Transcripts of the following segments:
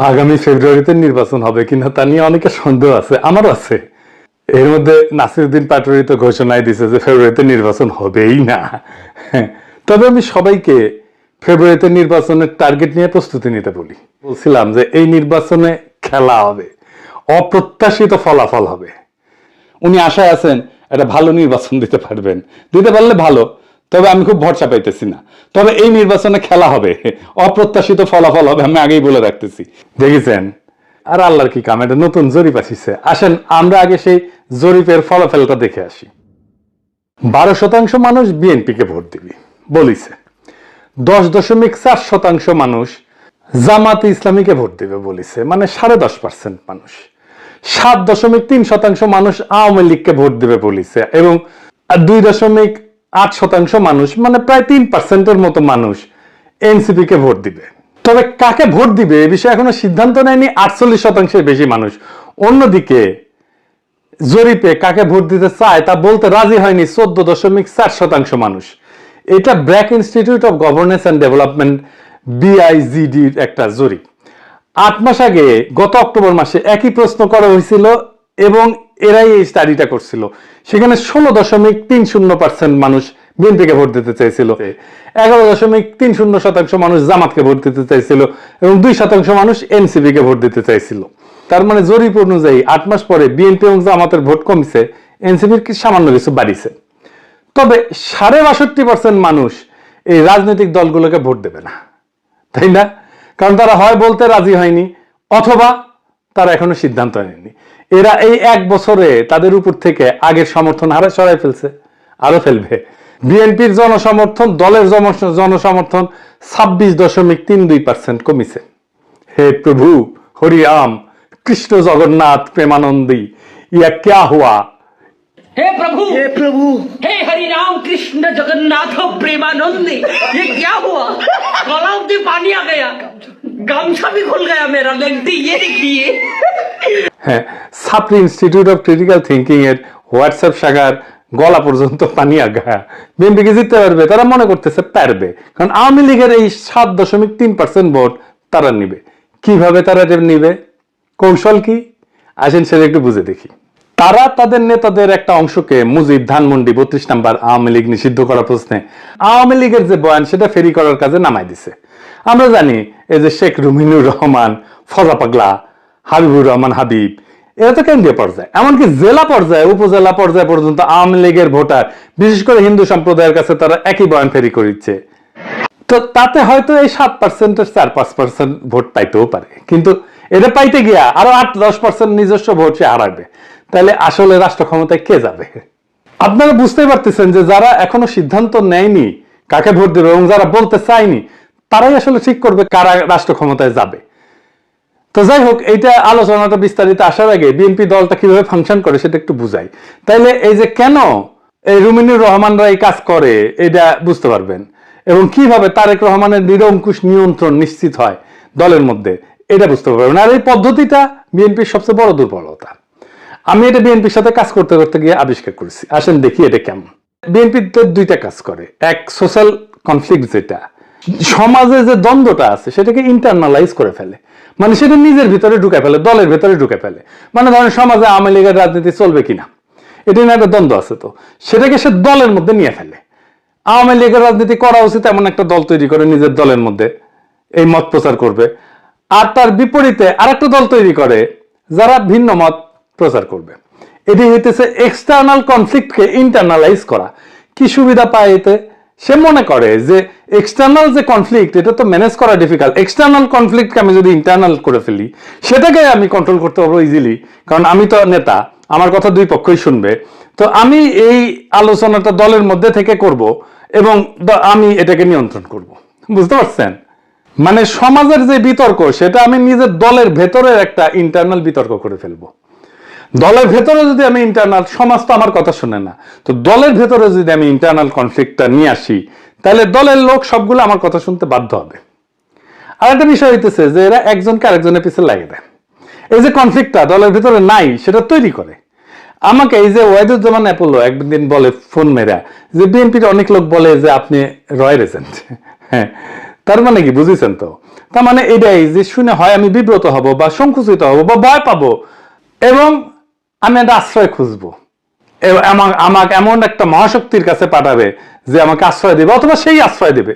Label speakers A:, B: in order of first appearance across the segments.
A: আগামী ফেব্রুয়ারিতে নির্বাচন হবে কিনা তা নিয়ে অনেকের সন্দেহ আছে, আমারও আছে। এর মধ্যে নাসিরউদ্দিন পাটোয়ারি তো ঘোষণাই দিছে যে ফেব্রুয়ারিতে নির্বাচন হবেই না। তবে আমি সবাইকে ফেব্রুয়ারিতে নির্বাচনের টার্গেট নিয়ে প্রস্তুতি নিতে বলছিলাম যে এই নির্বাচনে খেলা হবে, অপ্রত্যাশিত ফলাফল হবে। উনি আশায় আছেন একটা ভালো নির্বাচন দিতে পারবেন, দিতে পারলে ভালো, তবে আমি খুব ভরসা পাইতেছি না। তবে এই নির্বাচনে খেলা হবে, অপ্রত্যাশিত ফলাফল হবে, আমি আগেই বলে রাখতেছি। দেখেছেন? আর আল্লাহর কি কাম, এটা নতুন জরিপ আসিছে। আসেন আমরা আগে সেই জরিপের ফলাফলটা দেখে আসি। 12% মানুষ বিএনপিকে ভোট দিবে বলিছে, 10.4% মানুষ জামাতে ইসলামীকে ভোট দিবে বলিছে, মানে 10.5% মানুষ। 7.3% মানুষ আওয়ামী লীগকে ভোট দিবে বলিছে, এবং 2.8% মানুষ, মানে প্রায় 3%-এর মতো মানুষ এনসিপি কে ভোট দিবে। তবে কাকে ভোট দিবে এ বিষয়ে এখনো সিদ্ধান্ত নেয়নি 48%-এর বেশি মানুষ। অন্যদিকে জরিপে কাকে ভোট দিতে চায় তা বলতে রাজি হয়নি 14.4% মানুষ। এটা BRAC institute of governance and development BIGD একটা জরিপ। 8 মাস আগে গত অক্টোবর মাসে একই প্রশ্ন করা হয়েছিল এবং এরাই এই স্টাডিটা করছিল। সেখানে 16.30% মানুষ বিএনপিকে ভোট দিতে চাইছিল, 11.30% মানুষ জামাতকে ভোট দিতে চাইছিল এবং 2% মানুষ এনসিপি কে ভোট দিতে চাইছিল। তার মানে জরিপ অনুযায়ী 8 মাস পরে বিএনপি এবং জামাতের ভোট কমছে, এনসিপির কি সামান্য কিছু বাড়িছে। তবে 62% মানুষ এই রাজনৈতিক দলগুলোকে ভোট দেবে না, তাই না? কারণ তারা হয় বলতে রাজি হয়নি, অথবা তারা এখনো সিদ্ধান্ত নেয়নি। এরা এই 1 বছরে তাদের উপর থেকে আগের সমর্থন হারে সরাই ফেলছে, আরো ফেলবে। বিএনপির জনসমর্থন, দলের জনসমর্থন 26.32% কমিছে। হে প্রভু হরি রাম কৃষ্ণ জগন্নাথ প্রেমানন্দী, ইয়া ক্যা হুয়া?
B: हे प्रभु हे हरि राम कृष्ण जगन्नाथ प्रेमानंदी, ये क्या हुआ? गला में पानी आ गया, गमछा भी खुल गया मेरा, लगती ये देखिए।
A: হ্যাঁ, সাপ্রি ইনস্টিটিউট অফ ক্রিটিক্যাল থিঙ্কিং এর হোয়াটসঅ্যাপ শাখার গলা পর্যন্ত পানি আগা। বিএনপিকে জিততে পারবে, তারা মনে করতেছে পারবে, কারণ আওয়ামী লীগের এই 7.3% ভোট তারা নিবে। কিভাবে তারা নিবে, কৌশল কি, আসেন সেটা একটু বুঝে দেখি। তারা তাদের নেতাদের একটা অংশকে মুজিব, ধানমন্ডি, 32 নম্বর আওয়ামী লীগ নিষিদ্ধ করা প্রশ্নে আওয়ামী লীগের যে বয়ান সেটা ফেরি করার কাজে নামাই দিছে। আমরা জানি এই যে শেখ রুমিনুর রহমান, ফজা পাগলা, হাবিবুর রহমান হাবিব, এরা তো কেন্দ্রীয় পর্যায়ে, এমনকি জেলা পর্যায়ে, উপজেলা পর্যায়ে পর্যন্ত আওয়ামী লীগের ভোটার, বিশেষ করে হিন্দু সম্প্রদায়ের কাছে তারা একই বয়ান ফেরি করিচ্ছে। তো তাতে হয়তো এই 7%-এর 4-5% ভোট পাইতেও পারে, কিন্তু এটা পাইতে গিয়া আরো 8-10% নিজস্ব ভোট সে হারাবে। তাহলে আসলে রাষ্ট্র ক্ষমতায় কে যাবে? আপনারা বুঝতেই পারতেছেন যে যারা এখনো সিদ্ধান্ত নেয়নি কাকে ভোট দেবে এবং যারা বলতে চায়নি, তারাই আসলে ঠিক করবে কারা রাষ্ট্র ক্ষমতায় যাবে। তো যাই হোক, এইটা আলোচনাটা বিস্তারিত আসার আগে বিএনপি দলটা কিভাবে ফাংশন করে সেটা একটু বুঝাই। তাইলে এই যে কেন এই রুমিনুর রহমানরা এই কাজ করে এটা বুঝতে পারবেন, এবং কিভাবে তারেক রহমানের নিরঙ্কুশ নিয়ন্ত্রণ নিশ্চিত হয় দলের মধ্যে এটা বুঝতে পারবেন। আর এই পদ্ধতিটা বিএনপির সবচেয়ে বড় দুর্বলতা। আমি এটা বিএনপির সাথে কাজ করতে করতে গিয়ে আবিষ্কার করেছি। আসেন দেখি এটা কেমন। বিএনপি দুইটা কাজ করে, এক সোশ্যাল কনফ্লিক্ট, যেটা সমাজে যে দ্বন্দ্বটা আছে সেটাকে ইন্টারনালাইজ করে ফেলে, মানে সেটা নিজের ভিতরে ঢুকে ফেলে, দলের ভিতরে ঢুকে ফেলে। মানে ধরেন সমাজে আওয়ামী লীগের রাজনীতি চলবে কিনা, এটা নিয়ে একটা দ্বন্দ্ব আছে, তো সেটাকে সে দলের মধ্যে নিয়ে ফেলে। আওয়ামী লীগের রাজনীতি করা উচিত এমন একটা দল তৈরি করে নিজের দলের মধ্যে এই মত প্রচার করবে, আর তার বিপরীতে আরেকটা দল তৈরি করে যারা ভিন্ন মত প্রচার করবে। এটি হইতেছে এক্সটার্নাল কনফ্লিক্টকে ইন্টারনালাইজ করা। কি সুবিধা পায় এতে? সে মনে করে যে এক্সটার্নাল যে কনফ্লিক্ট এটা তো ম্যানেজ করা ডিফিকাল্ট, এক্সটার্নাল কনফ্লিক্টকে আমি যদি ইন্টারনাল করে ফেলি সেটাকে আমি কন্ট্রোল করতে পারবো ইজিলি, কারণ আমি তো নেতা, আমার কথা দুই পক্ষই শুনবে। তো আমি এই আলোচনাটা দলের মধ্যে থেকে করব এবং আমি এটাকে নিয়ন্ত্রণ করব। বুঝতে পারছেন? মানে সমাজের যে বিতর্ক সেটা আমি নিজের দলের ভেতরের একটা ইন্টারনাল বিতর্ক করে ফেলবো। দলের ভেতরে যদি আমি ইন্টারনাল, সমাজ তো আমার কথা শুনে না, তো দলের ভেতরে যদি আমি ইন্টারনাল কনফ্লিক্টটা নিয়ে আসি তাহলে দলের লোক সবগুলো আমার কথা শুনতে বাধ্য হবে। আর একটা বিষয় হইতেছে যে এরা একজনকে আরেকজনের পিছনে লাগিয়ে দেয়। এই যে কনফ্লিক্টটা দলের ভিতরে নাই সেটা তৈরি করে। আমাকে এই যে ওয়াহিদুজ্জামান অ্যাপোলো একদিন বলে ফোন মেরা যে বিএনপির অনেক লোক বলে যে আপনি রয়ের এজেন্ট। হ্যাঁ, তার মানে কি বুঝেছেন তো? তার মানে এটাই যে শুনে হয় আমি বিব্রত হব বা সংকুচিত হব বা ভয় পাবো এবং আমি একটা আশ্রয় খুঁজবো, আমাকে এমন একটা মহাশক্তির কাছে পাঠাবে যে আমাকে আশ্রয় দেবে অথবা সেই আশ্রয় দেবে।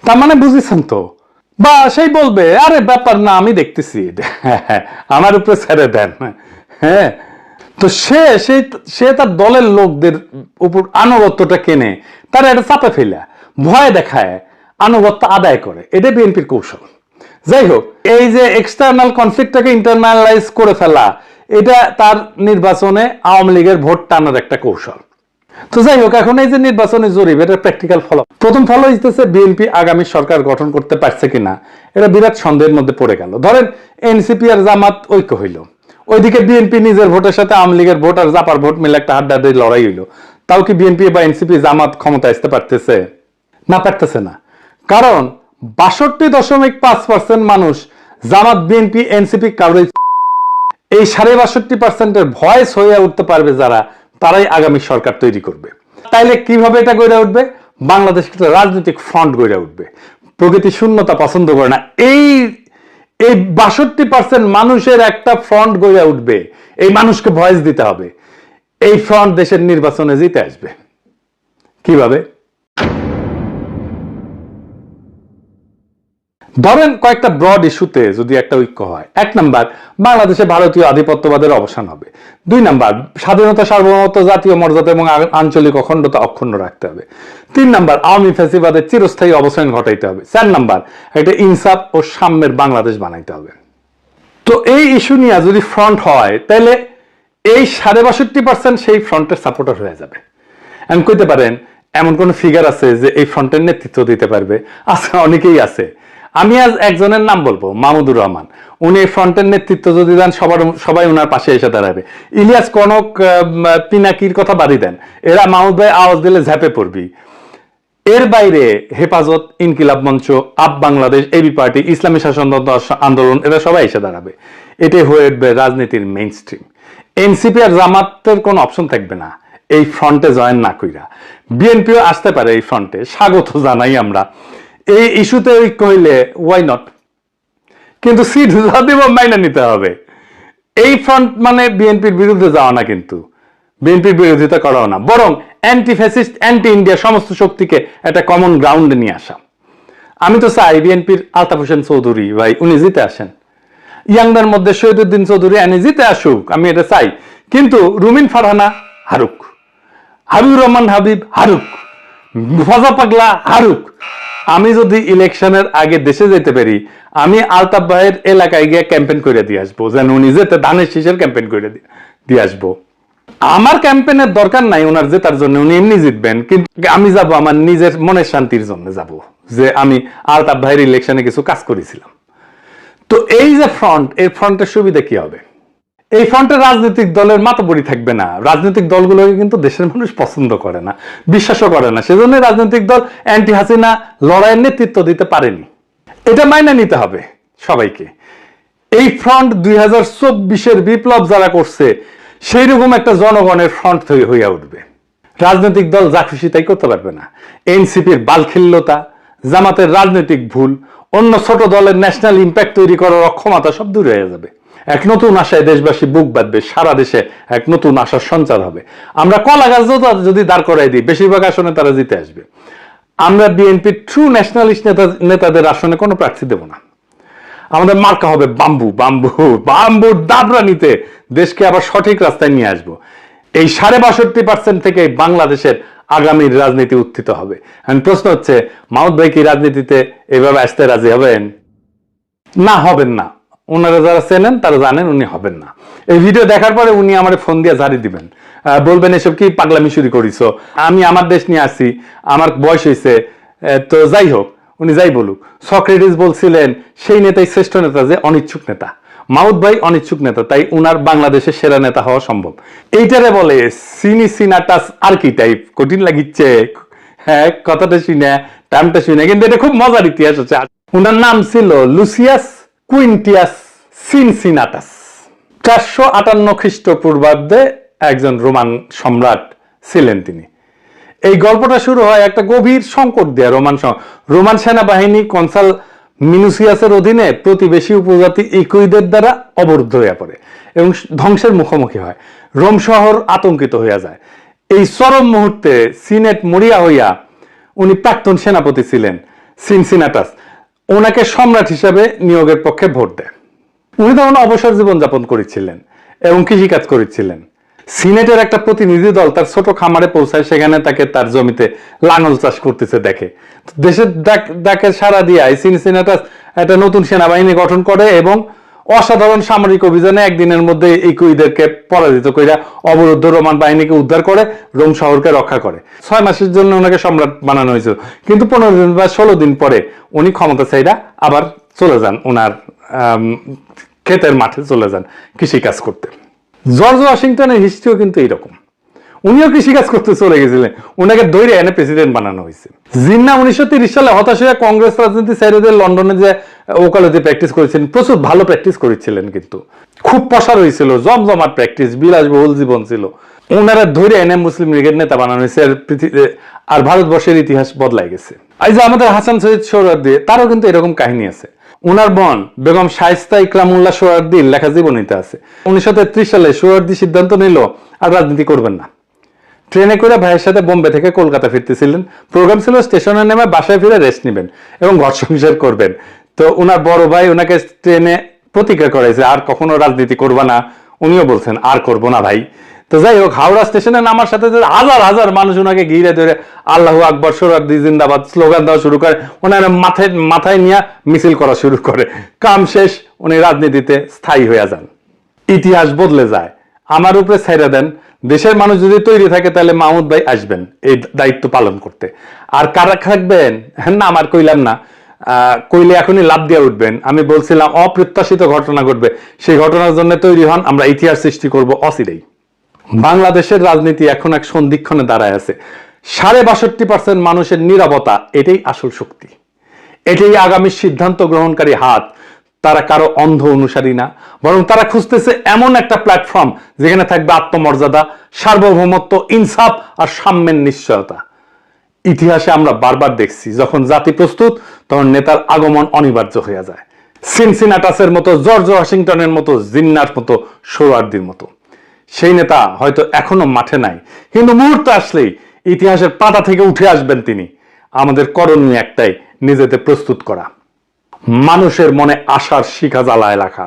A: তার মানে বুঝেছেন তো? বা সেই বলবে আরে ব্যাপার না, আমি দেখতেছি, আমার উপরে ছেড়ে দেন। হ্যাঁ, তো সে তার দলের লোকদের উপর আনুগত্যটা কেনে, তারা এটা চাপে ফেলা, ভয় দেখায়, আনুগত্য আদায় করে। এটা বিএনপির কৌশল। যাই হোক, এই যে এক্সটার্নাল কনফ্লিক্টটাকে ইন্টারনালাইজ করে ফেলা, এটা তার নির্বাচনে আওয়ামী লীগের ভোট টানার একটা কৌশল। তো যাই হোক, এখন এই যে নির্বাচনী জরিপ, এটা প্র্যাকটিক্যাল ফল। প্রথম ফল হইতেছে বিএনপি আগামী সরকার গঠন করতে পারছে কিনা, এটা বিরাট সন্দেহের মধ্যে পড়ে গেল। ধরেন এনসিপি আর জামাত ঐক্য হইল, ওইদিকে বিএনপি নিজের ভোটের সাথে আওয়ামী লীগের ভোট আর জাপার ভোট মিলে একটা হাড্ডাহাড্ডি লড়াই হইলো। তাও কি বিএনপি বা এনসিপি জামাত ক্ষমতা আসতে পারতেছে? না, পারতেছে না। কারণ 62.5% মানুষ জামাত, বিএনপি, এনসিপি কারোই, এই 62.5%-এর ভয়েস হয়ে উঠতে পারবে যারা, তারাই আগামী সরকার তৈরি করবে। তাইলে কিভাবে এটা গড়ে উঠবে? বাংলাদেশ একটা রাজনৈতিক ফ্রন্ট গড়ে উঠবে। প্রকৃতি শূন্যতা পছন্দ করে না। এই 62% মানুষের একটা ফ্রন্ট গড়ে উঠবে। এই মানুষকে ভয়েস দিতে হবে। এই ফ্রন্ট দেশের নির্বাচনে জিতে আসবে। কিভাবে? ধরেন কয়েকটা ব্রড ইস্যুতে যদি একটা ঐক্য হয়। 1 নাম্বার, বাংলাদেশে ভারতীয় আধিপত্যবাদের অবসান হবে। 2 নাম্বার, স্বাধীনতা, সার্বভৌমত্ব, জাতীয় মর্যাদা এবং আঞ্চলিক অখণ্ডতা অক্ষুণ্ণ রাখতে হবে। 3 নাম্বার, আওয়ামী ফ্যাসিবাদের চিরস্থায়ী অবসান ঘটাইতে হবে। 4 নাম্বার, একটা ইনসাফ ও সাম্যের বাংলাদেশ বানাইতে হবে। তো এই ইস্যু নিয়ে যদি ফ্রন্ট হয়, তাহলে এই 62.5% সেই ফ্রন্টের সাপোর্টার হয়ে যাবে। আমি কইতে পারেন এমন কোন ফিগার আছে যে এই ফ্রন্টের নেতৃত্ব দিতে পারবে? আছে, অনেকেই আছে। আমি আজ একজনের নাম বলবো, মাহমুদুর রহমান। উনি এই ফ্রন্টের নেতৃত্ব যদি দেন, সবাই ওনার পাশে এসে দাঁড়াবে। ইলিয়াস কনক, পিনাকির কথা বাড়ি দেন, এরা মাহমুদ ভাই আওয়াজ দিলে ঝাঁপে পড়বি। এর বাইরে হেফাজত, ইনকিলাব মঞ্চ, আপ বাংলাদেশ, এবি পার্টি, ইসলামী শাসনতন্ত্র আন্দোলন, এরা সবাই এসে দাঁড়াবে। এটাই হয়ে উঠবে রাজনীতির মেইন স্ট্রিম। এনসিপি আর জামাতের কোনো অপশন থাকবে না এই ফ্রন্টে জয়েন না কইরা। বিএনপিও আসতে পারে এই ফ্রন্টে, স্বাগত জানাই আমরা। এই ইস্যুতে ঐক্য হইলে ওয়াই নট, কিন্তু সিট দিব মাইনা নিতে হবে। এই ফ্রন্ট মানে বিএনপির বিরুদ্ধে যাওয়া না, কিন্তু বিএনপির বিরোধিতা করাও না, বরং অ্যান্টি ফ্যাসিস্ট, অ্যান্টি ইন্ডিয়া সমস্ত শক্তিকে একটা কমন গ্রাউন্ডে নিয়ে আসা। আমি তো চাই বিএনপির আলতাফ হোসেন চৌধুরী ভাই উনি জিতে আসেন, ইয়াংদের মধ্যে শহীদুদ্দিন চৌধুরী আনি জিতে আসুক, আমি এটা চাই। কিন্তু রুমিন ফারহানা হারুক, হাবিবুর রহমান হাবিব হারুক, ফজা পাগলা হারুক। আমি যদি ইলেকশনের আগে দেশে যেতে পারি, আমি আলতাফ ভাইয়ের এলাকায় গিয়ে ক্যাম্পেইন করে দিয়ে আসবো, যেন উনি যেতে ধানের শীষের ক্যাম্পেইন করে দিয়ে আসবো। আমার ক্যাম্পেইনের দরকার নাই ওনার জেতার জন্য, উনি এমনি জিতবেন, কিন্তু আমি যাব আমার নিজের মনের শান্তির জন্য যাব, যে আমি আলতাফ ভাইয়ের ইলেকশনে কিছু কাজ করেছিলাম। তো এই যে ফ্রন্ট, এই ফ্রন্টের সুবিধা কি হবে? এই ফ্রন্টে রাজনৈতিক দলের মাতবরি থাকবে না। রাজনৈতিক দলগুলোকে কিন্তু দেশের মানুষ পছন্দ করে না, বিশ্বাসও করে না। সেজন্য রাজনৈতিক দল অ্যান্টি হাসিনা লড়াইয়ের নেতৃত্ব দিতে পারেনি। এটা মাইনে নিতে হবে সবাইকে। এই ফ্রন্ট 2024-এর বিপ্লব যারা করছে, সেই রকম একটা জনগণের ফ্রন্ট হইয়া উঠবে। রাজনৈতিক দল যা খুশি তাই করতে পারবে না। এনসিপির বালখিল্যতা, জামাতের রাজনৈতিক ভুল, অন্য ছোট দলের ন্যাশনাল ইম্প্যাক্ট তৈরি করার অক্ষমতা সব দূরে হয়ে যাবে। এক নতুন আশায় দেশবাসী বুক বাঁধবে, সারা দেশে এক নতুন আশার সঞ্চার হবে। আমরা কলা গাছ যদি দাঁড় করাই দিই, বেশিরভাগ আসনে তারা জিতে আসবে। আমরা বিএনপির ট্রু ন্যাশনালিস্ট নেতাদের আসনে কোনো প্রার্থী দেব না। আমাদের মার্কা হবে বাম্বু, বাম্বু, বাম্বুর দাবরা নিতে দেশকে আবার সঠিক রাস্তায় নিয়ে আসবো। এই 62% থেকে বাংলাদেশের আগামীর রাজনীতি উত্থিত হবে। প্রশ্ন হচ্ছে, মাহমুদ ভাই কি রাজনীতিতে এভাবে আসতে রাজি হবেন? না, হবেন না। ওনারা যারা চেনেন তারা জানেন উনি হবেন না। এই ভিডিও দেখার পরে উনি আমার ফোন দিয়ে ঝাড়ি দিবেন, বলবেন এসব কি পাগলামি শুরু করিছো, আমি আমার দেশ নিয়ে আসি, আমার বয়স হয়েছে। তো যাই হোক, উনি যাই বলুক, সক্রেটিস বলছিলেন সেই নেতাই শ্রেষ্ঠ নেতা যে অনিচ্ছুক নেতা। মাহমুদ ভাই অনিচ্ছুক নেতা, তাই উনার বাংলাদেশের সেরা নেতা হওয়া সম্ভব। এইটারে বলে সিনি সিনাটাস আর কি টাইপ, কঠিন লাগিচ্ছে। হ্যাঁ, কথাটা শুনে, টাইমটা শুনে, কিন্তু এটা খুব মজার ইতিহাস আছে। উনার নাম ছিল লুসিয়াস কুইন্টিয়াস সিনসিনাটাস। 458 খ্রিস্টপূর্বাব্দে একজন রোমান সম্রাট ছিলেন তিনি। এই গল্পটা শুরু হয় একটা গভীর সংকট দিয়ে। রোমান সেনাবাহিনী কনসাল মিনুসিয়াসের অধীনে প্রতিবেশী উপজাতি ইকুইদের দ্বারা অবরুদ্ধ হয়ে পড়ে এবং ধ্বংসের মুখোমুখি হয়। রোম শহর আতঙ্কিত হয়ে যায়। এই চরম মুহূর্তে সিনেট মরিয়া হইয়া, উনি প্রাক্তন সেনাপতি ছিলেন সিনসিনাটাস, ওনাকে সম্রাট হিসাবে নিয়োগের পক্ষে ভোট দেয়। উনি তখন অবসর জীবনযাপন করেছিলেন এবং কৃষিকাজ করেছিলেন। সিনেটের একটা প্রতিনিধি দল তার ছোট খামারে পৌঁছায়, সেখানে তাকে তার জমিতে লাঙল চাষ করতেছে দেখে। দেশের ডাকে সাড়া দিয়ে সিনসিনাটাস একটা নতুন সেনাবাহিনী গঠন করে এবং অসাধারণ সামরিক অভিযানে একদিনের মধ্যে ইকুইদেরকে পরাজিত করে অবরুদ্ধ রোমান বাহিনীকে উদ্ধার করে রোম শহরকে রক্ষা করে। 6 মাসের জন্য ওনাকে সম্রাট বানানো হয়েছিল, কিন্তু 15 দিন বা 16 দিন পরে উনি ক্ষমতা চাইরা আবার চলে যান, ওনার ক্ষেতের মাঠে চলে যান কৃষিকাজ করতে। জর্জ ওয়াশিংটনের হিস্ট্রিও কিন্তু এইরকম। উনিও কৃষিকাজ করতে চলে গেছিলেন, ওনাকে ধরে এনে প্রেসিডেন্ট বানানো হয়েছে। জিন্না 1930 সালে হতাশ হয়ে কংগ্রেস রাজনীতি ছেড়ে দিয়ে লন্ডনে যে ওকালতি প্র্যাকটিস করেছিলেন, প্রচুর ভালো প্র্যাকটিস করেছিলেন, কিন্তু খুব প্রসার হয়েছিল, জমজমাট প্র্যাকটিস, বিলাসবহুল জীবন ছিল। ওনারা ধরে এনে মুসলিম লীগের নেতা বানানো হয়েছে, আর ভারতবর্ষের ইতিহাস বদলাই গেছে। এই যে আমাদের হাসান সৈয়দ সোহরাওয়ার্দী, তারও কিন্তু এরকম কাহিনী আছে। উনার বোন বেগম শায়েস্তা ইকরামুল্লাহ সোহরাওয়ার্দীর লেখা জীবনীতে আছে 1933 সালে সোহরাওয়ার্দী সিদ্ধান্ত নিল আর রাজনীতি করবেন না। ট্রেনে করে ভাইয়ের সাথে বোম্বে থেকে কলকাতা ফিরতেছিলেন। প্রোগ্রাম ছিল স্টেশনে নেমে বাসায় ফিরে রেস্ট নেবেন এবং ঘর সংসার করবেন। তো ওনার বড় ভাই ওনাকে ট্রেনে প্রতিজ্ঞা করাইছে আর কখনো রাজনীতি করবা না। উনিও বলছেন আর করবো না ভাই। তো যাই হোক, হাওড়া স্টেশনে নামার সাথে হাজার হাজার মানুষ ওনাকে ঘিরে ধরে আল্লাহু আকবর, সোহরাওয়ার্দী জিন্দাবাদ স্লোগান দেওয়া শুরু করে। ওনার মাথায় নিয়ে মিছিল করা শুরু করে। কাম শেষ, উনি রাজনীতিতে স্থায়ী হয়ে যান। ইতিহাস বদলে যায়। আমার উপরে ছেড়ে দেন, দেশের মানুষ যদি তৈরি থাকে তাহলে মাহমুদ ভাই আসবেন এই দায়িত্ব পালন করতে। আর কারা থাকবেন না আমার কইলাম না, কইলে এখনই লাভ দিয়ে উঠবেন। আমি বলছিলাম অপ্রত্যাশিত ঘটনা ঘটবে, সেই ঘটনার জন্য তৈরি হন, আমরা ইতিহাস সৃষ্টি করব অচিরেই। বাংলাদেশের রাজনীতি এখন এক সন্ধিক্ষণে দাঁড়ায় আছে। 62% মানুষের নীরবতা, এটাই আসল শক্তি, এটাই আগামী সিদ্ধান্ত গ্রহণকারী হাত। তারা কারো অন্ধ অনুসারী না, বরং তারা খুঁজতেছে এমন একটা প্ল্যাটফর্ম যেখানে থাকবে আত্মমর্যাদা, সার্বভৌমত্ব, ইনসাফ আর সাম্যের নিশ্চয়তা। ইতিহাসে আমরা বারবার দেখছি, যখন জাতি প্রস্তুত তখন নেতার আগমন অনিবার্য হয়ে যায়। সিনসিনাটাসের মতো, জর্জ ওয়াশিংটনের মতো, জিন্নার মতো, সোহরাওয়ার্দীর মতো। সেই নেতা হয়তো এখনো মাঠে নাই, কিন্তু মুহূর্ত আসলেই ইতিহাসের পাতা থেকে উঠে আসবেন তিনি। আমাদের করণীয় একটাই, নিজেদের প্রস্তুত করা, মানুষের মনে আশার শিখা জ্বালায় রাখা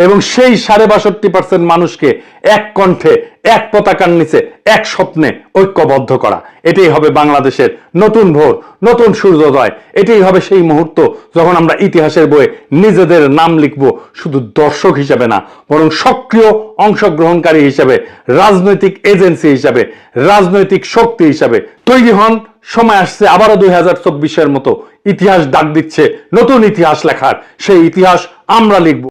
A: এবং সেই 62% মানুষকে এক কণ্ঠে, এক পতাকার নিচে, এক স্বপ্নে ঐক্যবদ্ধ করা। এটাই হবে বাংলাদেশের নতুন ভোর, নতুন সূর্যোদয়। এটাই হবে সেই মুহূর্ত যখন আমরা ইতিহাসের বইয়ে নিজেদের নাম লিখব, শুধু দর্শক হিসেবে না, বরং সক্রিয় অংশগ্রহণকারী হিসেবে, রাজনৈতিক এজেন্সি হিসেবে, রাজনৈতিক শক্তি হিসেবে তৈরি হন। সময় আসছে আবারও 2024-এর মতো, ইতিহাস ডাক দিচ্ছে নতুন ইতিহাস লেখার। সেই ইতিহাস আমরা লিখব।